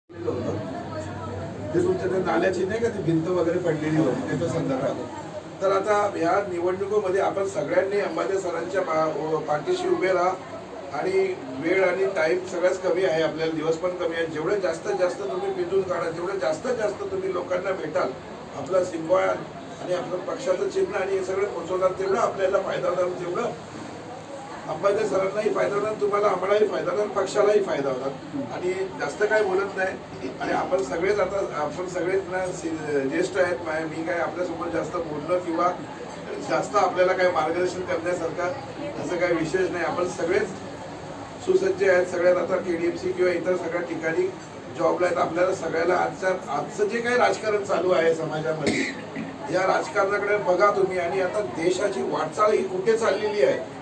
ते तुमच्या त्या नाल्याची नाही का ती भिंत वगैरे पडलेली होती त्याच्या संदर्भात। तर आता या निवडणुकीमध्ये आपण सगळ्यांनी अंबाते सरांच्या पाठीशी उभे राहा आणि वेळ आणि टाइम सगळ्याच कमी आहे, आपल्याला दिवस पण कमी आहे। जेवढे जास्तीत जास्त तुम्ही पिटून काढा, जेवढे जास्तीत जास्त तुम्ही लोकांना भेटाल, आपला सिम्बॉल आणि आपलं पक्षाचं चिन्ह आणि हे सगळं पोहोचवणार, तेवढं आपल्याला फायदा होणार। तेवढं अंबाते सरांनाही फायदा होणार, तुम्हाला आम्हालाही फायदा होणार, पक्षालाही फायदा होणार। आणि जास्त काय बोलत नाही। आणि आपण सगळेच आता आपण सगळेच ना ज्येष्ठ आहेत, मी काय आपल्यासोबत जास्त बोलणं किंवा जास्त आपल्याला काय मार्गदर्शन करण्यासारखं असं काही विशेष नाही। आपण सगळेच सुसज्ज आहेत, सगळ्यात आता KDMC किंवा इतर सगळ्या ठिकाणी जॉबला आहेत। आपल्याला सगळ्याला आजचं जे काही राजकारण चालू आहे समाजामध्ये, या राजकारणाकडे बघा तुम्ही। आणि आता देशाची वाटचाल ही कुठे चाललेली आहे,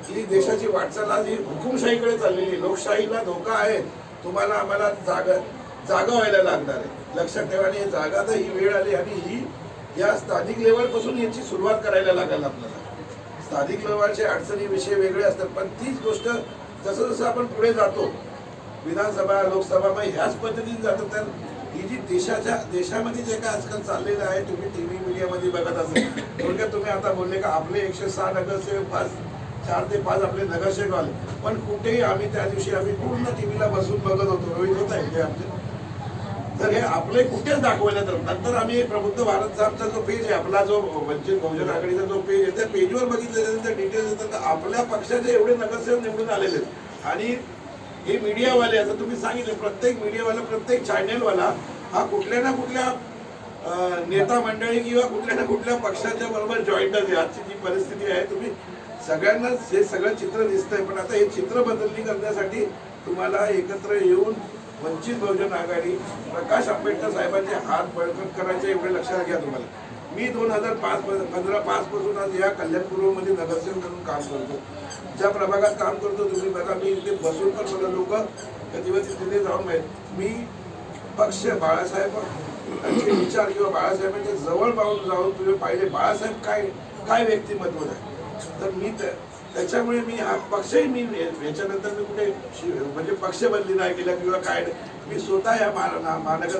ही देशाची वाटचाल आज ही हुकुमशाहीकडे चाललेली, लोकशाहीला धोका आहे। तुम्हाला आम्हाला जागा व्हायला लागणार आहे, लक्षात ठेवा। आणि जागा तर ही वेळ आली आणि ही या स्थानिक लेवलपासून याची सुरुवात करायला लागेल आपल्याला। स्थानिक लेवलचे अडचणी विषय वेगळे असतात, पण तीच गोष्ट जसं जसं आपण पुढे जातो, विधानसभा लोकसभा ह्याच पद्धतीने जातो, तर ही जी देशामध्ये जे काय आजकाल चाललेलं आहे, तुम्ही TV मीडियामध्ये बघत असेल। थोडक्यात तुम्ही आता बोलले का आपले 106 नगरसेवक 4 ते 5 आपले नगरसेवक आले, पण कुठेही आम्ही त्या दिवशी आम्ही पूर्ण टीव्हीला बसून बघत होतो, रोहित होता इथे आमचे। तर हे आपले कुठेच दाखवले तर नंतर आम्ही प्रबुद्ध भारतचा आमचा जो पेज आहे, आपला जो वंचित बहुजन आघाडीचा जो पेज आहे, त्या पेजवर बघितलं तर डिटेल्स येतात का आपल्या पक्षाचे एवढे नगरसेवक निवडून आलेले आहेत। आणि हे मीडियावाले, असं तुम्ही सांगितलं, प्रत्येक मीडियावाला, प्रत्येक चॅनेलवाला हा कुठल्या ना कुठल्या नेता मंडळी किंवा कुठल्या ना कुठल्या पक्षाच्या बरोबर जॉईंट आहे। आजची जी परिस्थिती आहे, तुम्ही सगळ्यांना हे सगळं चित्र दिसतंय, पण आता हे चित्र बदलणी करण्यासाठी तुम्हाला एकत्र येऊन वंचित बहुजन आघाडी प्रकाश आंबेडकर साहेबांचे हात बळकट करायचे, एवढे लक्षात घ्या तुम्हाला। मी 2015 पासून आज या कल्याणपूर्वमध्ये नगरसेवक म्हणून काम करतो, ज्या प्रभागात काम करतो तुम्ही बघा, मी इथे बसून पण मला लोक कधी तिथे जाऊन माहीत मी पक्ष बाळासाहेबांचे विचार किंवा बाळासाहेबांच्या जवळ जाऊन तुम्ही पाहिले बाळासाहेब काय व्यक्तिमत्व आहे। तर मी त्याच्यामुळे मी हा पक्षही मी याच्यानंतर मी कुठे म्हणजे पक्ष बदली नाही केला किंवा काय, मी स्वतः या महानगर